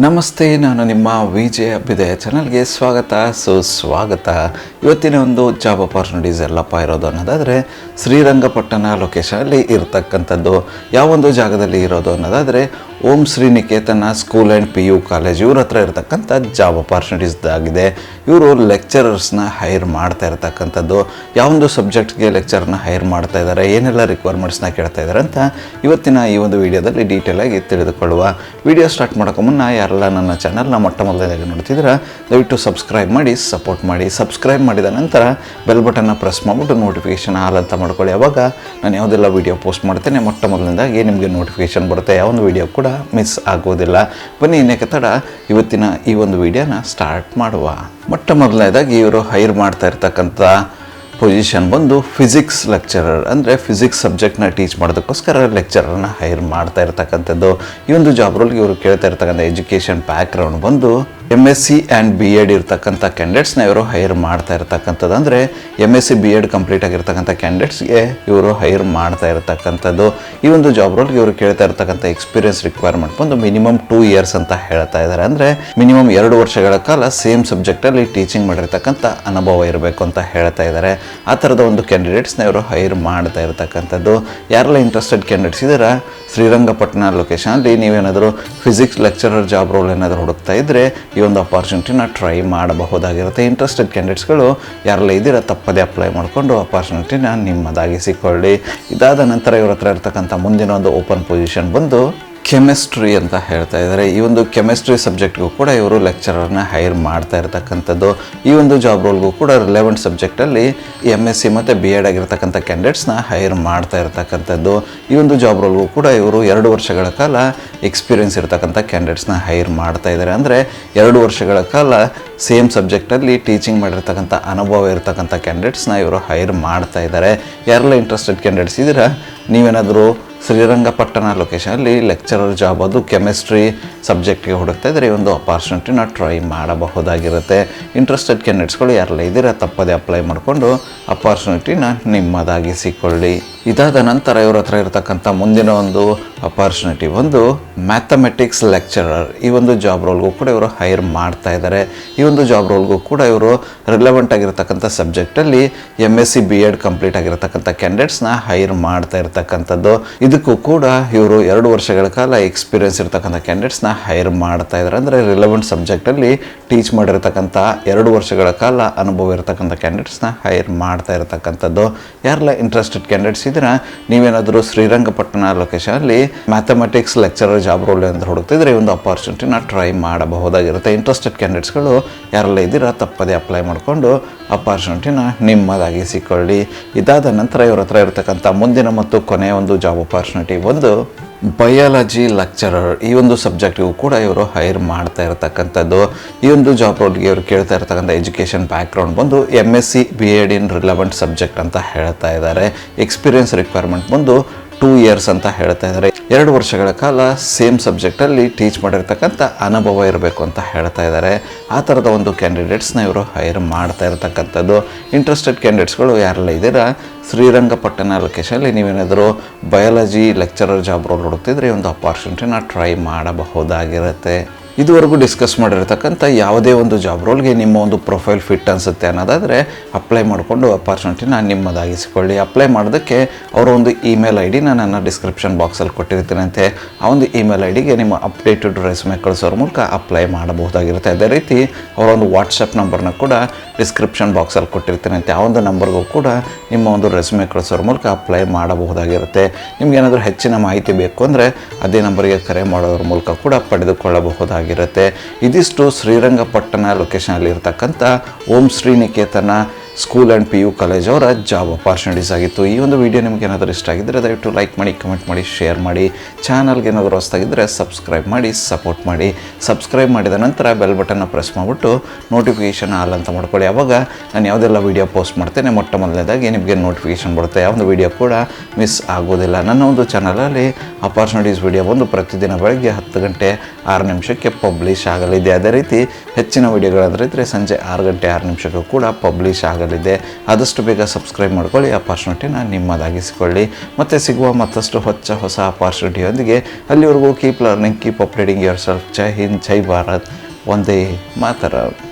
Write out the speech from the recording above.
ನಮಸ್ತೆ, ನಾನು ನಿಮ್ಮ ವಿಜಯ ಅಭ್ಯುದಯ ಚಾನಲ್ಗೆ ಸ್ವಾಗತ ಸುಸ್ವಾಗತ. ಇವತ್ತಿನ ಒಂದು ಜಾಬ್ ಅಪಾರ್ಚುನಿಟೀಸ್ ಎಲ್ಲಪ್ಪ ಇರೋದು ಅನ್ನೋದಾದರೆ ಶ್ರೀರಂಗಪಟ್ಟಣ ಲೊಕೇಶನಲ್ಲಿ ಇರತಕ್ಕಂಥದ್ದು. ಯಾವೊಂದು ಜಾಗದಲ್ಲಿ ಇರೋದು ಅನ್ನೋದಾದರೆ Om Shri Niketan school and PU college ಇವ್ರ ಹತ್ರ ಇರತಕ್ಕಂಥ ಜಾಬ್ ಅಪಾರ್ಚುನಿಟೀಸ್ ಆಗಿದೆ. ಇವರು ಲೆಕ್ಚರರ್ಸ್ನ ಹೈರ್ ಮಾಡ್ತಾ ಇರತಕ್ಕಂಥದ್ದು. ಯಾವೊಂದು ಸಬ್ಜೆಕ್ಟ್ಗೆ ಲೆಕ್ಚರ್ನ ಹೈರ್ ಮಾಡ್ತಾ ಇದ್ದಾರೆ, ಏನೆಲ್ಲ ರಿಕ್ವೈರ್ಮೆಂಟ್ಸ್ನ ಕೇಳ್ತಾ ಇದ್ದಾರೆ ಅಂತ ಇವತ್ತಿನ ಈ ಒಂದು ವಿಡಿಯೋದಲ್ಲಿ ಡೀಟೇಲಾಗಿ ತಿಳಿದುಕೊಳ್ಳುವ. ವಿಡಿಯೋ ಸ್ಟಾರ್ಟ್ ಮಾಡೋಕ್ಕೂ ಮುನ್ನ ಯಾರೆಲ್ಲ ನನ್ನ ಚಾನಲ್ನ ಮೊಟ್ಟ ಮೊದಲನೇದಾಗಿ ನೋಡ್ತಿದ್ರೆ ದಯವಿಟ್ಟು ಸಬ್ಸ್ಕ್ರೈಬ್ ಮಾಡಿ ಸಪೋರ್ಟ್ ಮಾಡಿ. ಸಬ್ಸ್ಕ್ರೈಬ್ ಮಾಡಿದ ನಂತರ ಬೆಲ್ ಬಟನ್ನ ಪ್ರೆಸ್ ಮಾಡಿಬಿಟ್ಟು ನೋಟಿಫಿಕೇಷನ್ ಆಲ್ ಅಂತ ಮಾಡ್ಕೊಳ್ಳಿ. ಆವಾಗ ನಾನು ಯಾವುದೆಲ್ಲ ವೀಡಿಯೋ ಪೋಸ್ಟ್ ಮಾಡ್ತೇನೆ ಮೊಟ್ಟ ಮೊದಲನೇದಾಗಿ ನಿಮಗೆ ನೋಟಿಫಿಕೇಷನ್ ಬರುತ್ತೆ. ಯಾವೊಂದು ವೀಡಿಯೋ ಕೂಡ ಮಿಸ್ ಆಗೋದಿಲ್ಲ. ಬನ್ನಿ ಇನ್ನೇಕೆ ತಡ ಇವತ್ತಿನ ಈ ಒಂದು ವಿಡಿಯೋನ ಸ್ಟಾರ್ಟ್ ಮಾಡುವ. ಮೊಟ್ಟ ಮೊದಲನೇದಾಗಿ ಇವರು ಹೈರ್ ಮಾಡ್ತಾ ಇರ್ತಕ್ಕಂಥ ಪೊಸಿಷನ್ ಬಂದು ಫಿಸಿಕ್ಸ್ ಲೆಕ್ಚರರ್, ಅಂದರೆ ಫಿಸಿಕ್ಸ್ ಸಬ್ಜೆಕ್ಟ್ನ ಟೀಚ್ ಮಾಡೋದಕ್ಕೋಸ್ಕರ ಲೆಕ್ಚರರ್ನ ಹೈರ್ ಮಾಡ್ತಾ ಇರ್ತಕ್ಕಂಥದ್ದು. ಈ ಒಂದು ಜಾಬ್ ರೋಲ್ಗೆ ಇವರು ಕೇಳ್ತಾ ಇರ್ತಕ್ಕಂಥ ಎಜುಕೇಷನ್ ಬ್ಯಾಕ್ಗ್ರೌಂಡ್ ಬಂದು MSc ಆ್ಯಂಡ್ BEd ಇರ್ತಕ್ಕಂಥ ಕ್ಯಾಂಡಿಡೇಟ್ಸ್ನ ಇವರು ಹೈರ್ ಮಾಡ್ತಾ ಇರ್ತಕ್ಕಂಥದ್ದು. ಅಂದರೆ MSc BEd ಕಂಪ್ಲೀಟ್ ಆಗಿರ್ತಕ್ಕಂಥ ಕ್ಯಾಂಡಿಡೇಟ್ಸ್ಗೆ ಇವರು ಹೈರ್ ಮಾಡ್ತಾ ಇರ್ತಕ್ಕಂಥದ್ದು. ಈ ಒಂದು ಜಾಬ್ ರೋಲ್ಗೆ ಇವರು ಕೇಳ್ತಾ ಇರ್ತಕ್ಕಂಥ ಎಕ್ಸ್ಪೀರಿಯನ್ಸ್ ರಿಕ್ವೈರ್ಮೆಂಟ್ ಬಂದು ಮಿನಿಮಮ್ 2 years ಅಂತ ಹೇಳ್ತಾ ಇದ್ದಾರೆ. ಅಂದರೆ ಮಿನಿಮಮ್ 2 ವರ್ಷಗಳ ಕಾಲ ಸೇಮ್ ಸಬ್ಜೆಕ್ಟಲ್ಲಿ ಟೀಚಿಂಗ್ ಮಾಡಿರ್ತಕ್ಕಂಥ ಅನುಭವ ಇರಬೇಕು ಅಂತ ಹೇಳ್ತಾ ಇದ್ದಾರೆ. ಆ ಥರದ ಒಂದು ಕ್ಯಾಂಡಿಡೇಟ್ಸ್ನ ಇವರು ಹೈರ್ ಮಾಡ್ತಾ ಇರ್ತಕ್ಕಂಥದ್ದು. ಯಾರೆಲ್ಲ ಇಂಟ್ರೆಸ್ಟೆಡ್ ಕ್ಯಾಂಡಿಡೇಟ್ಸ್ ಇದ್ದೀರಾ, ಶ್ರೀರಂಗಪಟ್ಟಣ ಲೊಕೇಶನಲ್ಲಿ ನೀವೇನಾದರೂ ಫಿಸಿಕ್ಸ್ ಲೆಕ್ಚರರ್ ಜಾಬ್ ರೋಲ್ ಏನಾದರೂ ಹುಡುಕ್ತಾ ಇದ್ದರೆ ಈ ಒಂದು ಅಪಾರ್ಚುನಿಟಿನ ಟ್ರೈ ಮಾಡಬಹುದಾಗಿರುತ್ತೆ. ಇಂಟ್ರೆಸ್ಟೆಡ್ ಕ್ಯಾಂಡಿಡೇಟ್ಸ್ಗಳು ಯಾರೆಲ್ಲ ಇದ್ದೀರಾ ತಪ್ಪದೇ ಅಪ್ಲೈ ಮಾಡಿಕೊಂಡು ಅಪಾರ್ಚುನಿಟಿನ ನಿಮ್ಮದಾಗಿಸಿಕೊಳ್ಳಿ. ಇದಾದ ನಂತರ ಇವ್ರ ಹತ್ರ ಇರ್ತಕ್ಕಂಥ ಮುಂದಿನ ಒಂದು ಓಪನ್ ಪೊಸಿಷನ್ ಬಂದು ಕೆಮಿಸ್ಟ್ರಿ ಅಂತ ಹೇಳ್ತಾ ಇದ್ದಾರೆ. ಈ ಒಂದು ಕೆಮಿಸ್ಟ್ರಿ ಸಬ್ಜೆಕ್ಟ್ಗೂ ಕೂಡ ಇವರು ಲೆಕ್ಚರರ್ನ ಹೈರ್ ಮಾಡ್ತಾ ಇರ್ತಕ್ಕಂಥದ್ದು. ಈ ಒಂದು ಜಾಬ್ ರೋಲ್ಗೂ ಕೂಡ ರಿಲೆವೆಂಟ್ ಸಬ್ಜೆಕ್ಟಲ್ಲಿ MSc ಮತ್ತು BEd ಆಗಿರ್ತಕ್ಕಂಥ ಕ್ಯಾಂಡಿಡೇಟ್ಸ್ನ ಹೈರ್ ಮಾಡ್ತಾ ಇರ್ತಕ್ಕಂಥದ್ದು. ಈ ಒಂದು ಜಾಬ್ ರೋಲ್ಗೂ ಕೂಡ ಇವರು 2 ವರ್ಷಗಳ ಕಾಲ ಎಕ್ಸ್ಪೀರಿಯನ್ಸ್ ಇರ್ತಕ್ಕಂಥ ಕ್ಯಾಂಡಿಡೇಟ್ಸ್ನ ಹೈರ್ ಮಾಡ್ತಾ ಇದ್ದಾರೆ. ಅಂದರೆ 2 ವರ್ಷಗಳ ಕಾಲ ಸೇಮ್ ಸಬ್ಜೆಕ್ಟಲ್ಲಿ ಟೀಚಿಂಗ್ ಮಾಡಿರ್ತಕ್ಕಂಥ ಅನುಭವ ಇರ್ತಕ್ಕಂಥ ಕ್ಯಾಂಡಿಡೇಟ್ಸ್ನ ಇವರು ಹೈರ್ ಮಾಡ್ತಾ ಇದ್ದಾರೆ. ಯಾರೆಲ್ಲ ಇಂಟ್ರೆಸ್ಟೆಡ್ ಕ್ಯಾಂಡಿಡೇಟ್ಸ್ ಇದ್ದೀರಾ, ನೀವೇನಾದರೂ ಶ್ರೀರಂಗಪಟ್ಟಣ ಲೊಕೇಶನಲ್ಲಿ ಲೆಕ್ಚರರ್ ಜಾಬ್ ಅದು ಕೆಮಿಸ್ಟ್ರಿ ಸಬ್ಜೆಕ್ಟ್ಗೆ ಹುಡುಕ್ತಾ ಇದ್ದರೆ ಈ ಒಂದು ಅಪಾರ್ಚುನಿಟಿನ ಟ್ರೈ ಮಾಡಬಹುದಾಗಿರುತ್ತೆ. ಇಂಟ್ರೆಸ್ಟೆಡ್ ಕ್ಯಾಂಡಿಡೇಟ್ಸ್ಗಳು ಯಾರೆಲ್ಲ ಇದ್ದೀರಾ ತಪ್ಪದೇ ಅಪ್ಲೈ ಮಾಡಿಕೊಂಡು ಅಪಾರ್ಚುನಿಟಿನ ನಿಮ್ಮದಾಗಿಸಿಕೊಳ್ಳಿ. ಇದಾದ ನಂತರ ಇವ್ರ ಹತ್ರ ಇರತಕ್ಕಂಥ ಮುಂದಿನ ಒಂದು ಅಪಾರ್ಚುನಿಟಿ ಒಂದು ಮ್ಯಾಥಮೆಟಿಕ್ಸ್ ಲೆಕ್ಚರರ್. ಈ ಒಂದು ಜಾಬ್ ರೋಲ್ಗೂ ಕೂಡ ಇವರು ಹೈರ್ ಮಾಡ್ತಾ ಇದ್ದಾರೆ. ಈ ಒಂದು ಜಾಬ್ ರೋಲ್ಗೂ ಕೂಡ ಇವರು ರಿಲೆವೆಂಟ್ ಆಗಿರ್ತಕ್ಕಂಥ ಸಬ್ಜೆಕ್ಟಲ್ಲಿ MSc BEd ಕಂಪ್ಲೀಟ್ ಆಗಿರ್ತಕ್ಕಂಥ ಕ್ಯಾಂಡಿಡೇಟ್ಸ್ನ ಹೈರ್ ಮಾಡ್ತಾ ಇರ್ತಕ್ಕಂಥದ್ದು. ಇದಕ್ಕೂ ಕೂಡ ಇವರು 2 ವರ್ಷಗಳ ಕಾಲ ಎಕ್ಸ್ಪೀರಿಯನ್ಸ್ ಇರ್ತಕ್ಕಂಥ ಕ್ಯಾಂಡಿಡೇಟ್ಸ್ನ ಹೈರ್ ಮಾಡ್ತಾ ಇದ್ದಾರೆ. ಅಂದರೆ ರಿಲೆವೆಂಟ್ ಸಬ್ಜೆಕ್ಟಲ್ಲಿ ಟೀಚ್ ಮಾಡಿರ್ತಕ್ಕಂಥ 2 ವರ್ಷಗಳ ಕಾಲ ಅನುಭವ ಇರತಕ್ಕಂಥ ಕ್ಯಾಂಡಿಡೇಟ್ಸ್ನ ಹೈರ್ ಮಾಡ್ತಾ ಇರತಕ್ಕಂಥದ್ದು. ಯಾರೆಲ್ಲ ಇಂಟ್ರೆಸ್ಟೆಡ್ ಕ್ಯಾಂಡಿಡೇಟ್ಸ್ ಇದ್ದೀರಾ, ನೀವೇನಾದರೂ ಶ್ರೀರಂಗಪಟ್ಟಣ ಲೊಕೇಶನಲ್ಲಿ ಮ್ಯಾಥಮೆಟಿಕ್ಸ್ ಲೆಕ್ಚರರ್ ಜಾಬ್ ರೋಲ್ ಅಂತ ಹುಡುಕ್ತಿದ್ರೆ ಈ ಒಂದು ಅಪಾರ್ಚುನಿಟಿನ ಟ್ರೈ ಮಾಡಬಹುದಾಗಿರುತ್ತೆ. ಇಂಟ್ರೆಸ್ಟೆಡ್ ಕ್ಯಾಂಡಿಡೇಟ್ಸ್ಗಳು ಯಾರೆಲ್ಲ ಇದ್ದೀರಾ ತಪ್ಪದೇ ಅಪ್ಲೈ ಮಾಡಿಕೊಂಡು ಅಪಾರ್ಚುನಿಟಿನ ನಿಮ್ಮದಾಗಿಸಿಕೊಳ್ಳಿ. ಇದಾದ ನಂತರ ಇವ್ರ ಹತ್ರ ಇರತಕ್ಕಂಥ ಮುಂದಿನ ಮತ್ತು ಕೊನೆಯ ಒಂದು ಜಾಬ್ ಅಪಾರ್ಚುನಿಟಿ ಒಂದು ಬಯಾಲಜಿ ಲೆಕ್ಚರರ್. ಈ ಒಂದು ಸಬ್ಜೆಕ್ಟಿಗೂ ಕೂಡ ಇವರು ಹೈರ್ ಮಾಡ್ತಾ ಇರತಕ್ಕಂಥದ್ದು. ಈ ಒಂದು ಜಾಬ್ ರೋಲ್ಗೆ ಇವರು ಕೇಳ್ತಾ ಇರತಕ್ಕಂಥ ಎಜುಕೇಷನ್ ಬ್ಯಾಕ್ಗ್ರೌಂಡ್ ಬಂದು MSc BEd ಇನ್ ರಿಲೆವೆಂಟ್ ಸಬ್ಜೆಕ್ಟ್ ಅಂತ ಹೇಳ್ತಾ ಇದ್ದಾರೆ. ಎಕ್ಸ್ಪೀರಿಯನ್ಸ್ ರಿಕ್ವೈರ್ಮೆಂಟ್ ಬಂದು 2 years ಅಂತ ಹೇಳ್ತಾ ಇದ್ದಾರೆ. 2 ವರ್ಷಗಳ ಕಾಲ ಸೇಮ್ ಸಬ್ಜೆಕ್ಟಲ್ಲಿ ಟೀಚ್ ಮಾಡಿರ್ತಕ್ಕಂಥ ಅನುಭವ ಇರಬೇಕು ಅಂತ ಹೇಳ್ತಾ ಇದ್ದಾರೆ. ಆ ಥರದ ಒಂದು ಕ್ಯಾಂಡಿಡೇಟ್ಸ್ನ ಇವರು ಹೈರ್ ಮಾಡ್ತಾ ಇರತಕ್ಕಂಥದ್ದು. ಇಂಟ್ರೆಸ್ಟೆಡ್ ಕ್ಯಾಂಡಿಡೇಟ್ಸ್ಗಳು ಯಾರೆಲ್ಲ ಇದ್ದೀರಾ, ಶ್ರೀರಂಗಪಟ್ಟಣ ಲೊಕೇಶನಲ್ಲಿ ನೀವೇನಾದರೂ ಬಯಾಲಜಿ ಲೆಕ್ಚರರ್ ಜಾಬ್ ರೋಲ್ ಹುಡುಕ್ತಿದ್ರೆ ಈ ಒಂದು ಅಪಾರ್ಚುನಿಟಿನ ಟ್ರೈ ಮಾಡಬಹುದಾಗಿರುತ್ತೆ. ಇದುವರೆಗೂ ಡಿಸ್ಕಸ್ ಮಾಡಿರ್ತಕ್ಕಂಥ ಯಾವುದೇ ಒಂದು ಜಾಬ್ ರೋಲ್ಗೆ ನಿಮ್ಮ ಒಂದು ಪ್ರೊಫೈಲ್ ಫಿಟ್ ಅನಿಸುತ್ತೆ ಅನ್ನೋದಾದರೆ ಅಪ್ಲೈ ಮಾಡಿಕೊಂಡು ಅಪಾರ್ಚುನಿಟಿನ ನಿಮ್ಮದಾಗಿಸಿಕೊಳ್ಳಿ. ಅಪ್ಲೈ ಮಾಡೋದಕ್ಕೆ ಅವರ ಒಂದು ಇಮೇಲ್ ID ನನ್ನ ಡಿಸ್ಕ್ರಿಪ್ಷನ್ ಬಾಕ್ಸಲ್ಲಿ ಕೊಟ್ಟಿರ್ತೀನಂತೆ. ಆ ಒಂದು ಇಮೇಲ್ IDಗೆ ನಿಮ್ಮ ಅಪ್ಡೇಟೆಡ್ ರೆಸ್ಯೂಮೆ ಕಳಿಸೋರ ಮೂಲಕ ಅಪ್ಲೈ ಮಾಡಬಹುದಾಗಿರುತ್ತೆ. ಅದೇ ರೀತಿ ಅವರ ಒಂದು ವಾಟ್ಸಪ್ ನಂಬರ್ನ ಕೂಡ ಡಿಸ್ಕ್ರಿಪ್ಷನ್ ಬಾಕ್ಸಲ್ಲಿ ಕೊಟ್ಟಿರ್ತೀನಂತೆ. ಆ ಒಂದು ನಂಬರ್ಗೂ ಕೂಡ ನಿಮ್ಮ ಒಂದು ರೆಸ್ಯೂಮೆ ಕಳಿಸೋರ ಮೂಲಕ ಅಪ್ಲೈ ಮಾಡಬಹುದಾಗಿರುತ್ತೆ. ನಿಮ್ಗೇನಾದರೂ ಹೆಚ್ಚಿನ ಮಾಹಿತಿ ಬೇಕು ಅಂದರೆ ಅದೇ ನಂಬರ್ಗೆ ಕರೆ ಮಾಡೋದ್ರ ಮೂಲಕ ಕೂಡ ಪಡೆದುಕೊಳ್ಳಬಹುದಾಗಿರುತ್ತೆ. ಇದಿಷ್ಟು ಶ್ರೀರಂಗಪಟ್ಟಣ ಲೊಕೇಶನಲ್ಲಿ ಇರ್ತಕ್ಕಂಥ Om Shri Niketan school and PU college ಅವರ ಜಾಬ್ ಅಪಾರ್ಚುನಿಟೀಸ್ ಆಗಿತ್ತು. ಈ ಒಂದು ವಿಡಿಯೋ ನಿಮ್ಗೆ ಏನಾದರೂ ಇಷ್ಟ ಆಗಿದ್ದರೆ ದಯವಿಟ್ಟು ಲೈಕ್ ಮಾಡಿ, ಕಮೆಂಟ್ ಮಾಡಿ, ಶೇರ್ ಮಾಡಿ. ಚಾನಲ್ಗೆ ಏನಾದರೂ ಹೊಸದಾಗಿದ್ದರೆ ಸಬ್ಸ್ಕ್ರೈಬ್ ಮಾಡಿ ಸಪೋರ್ಟ್ ಮಾಡಿ. ಸಬ್ಸ್ಕ್ರೈಬ್ ಮಾಡಿದ ನಂತರ ಬೆಲ್ ಬಟನ್ನ ಪ್ರೆಸ್ ಮಾಡಿಬಿಟ್ಟು ನೋಟಿಫಿಕೇಷನ್ ಆಲ್ ಅಂತ ಮಾಡ್ಕೊಳ್ಳಿ. ಆವಾಗ ನಾನು ಯಾವುದೆಲ್ಲ ವೀಡಿಯೋ ಪೋಸ್ಟ್ ಮಾಡ್ತೇನೆ ಮೊಟ್ಟ ಮೊದಲನೇದಾಗಿ ನಿಮಗೆ ನೋಟಿಫಿಕೇಷನ್ ಬರುತ್ತೆ. ಯಾವೊಂದು ವೀಡಿಯೋ ಕೂಡ ಮಿಸ್ ಆಗೋದಿಲ್ಲ. ನನ್ನ ಒಂದು ಚಾನಲಲ್ಲಿ ಅಪಾರ್ಚುನಿಟೀಸ್ ವೀಡಿಯೋ ಬಂದು ಪ್ರತಿದಿನ ಬೆಳಗ್ಗೆ 10 ಗಂಟೆ 6 ನಿಮಿಷಕ್ಕೆ ಪಬ್ಲಿಷ್ ಆಗಲಿದೆ. ಅದೇ ರೀತಿ ಹೆಚ್ಚಿನ ವೀಡಿಯೋಗಳಾದರೆ ಸಂಜೆ 6 ಗಂಟೆ 6 ನಿಮಿಷಕ್ಕೂ ಕೂಡ ಪಬ್ಲಿಷ್ ಆಗಲಿದೆ. ಆಗಲಿದೆ. ಆದಷ್ಟು ಬೇಗ ಸಬ್ಸ್ಕ್ರೈಬ್ ಮಾಡ್ಕೊಳ್ಳಿ, ಅಪಾರ್ಚುನಿಟಿನ ನಿಮ್ಮದಾಗಿಸಿಕೊಳ್ಳಿ. ಮತ್ತು ಸಿಗುವ ಮತ್ತಷ್ಟು ಹೊಸ ಅಪಾರ್ಚುನಿಟಿಯೊಂದಿಗೆ. ಅಲ್ಲಿವರೆಗೂ keep learning, keep upgrading yourself. ಜೈ ಹಿಂದ್, ಜೈ ಭಾರತ್, ವಂದೇ ಮಾತರಂ.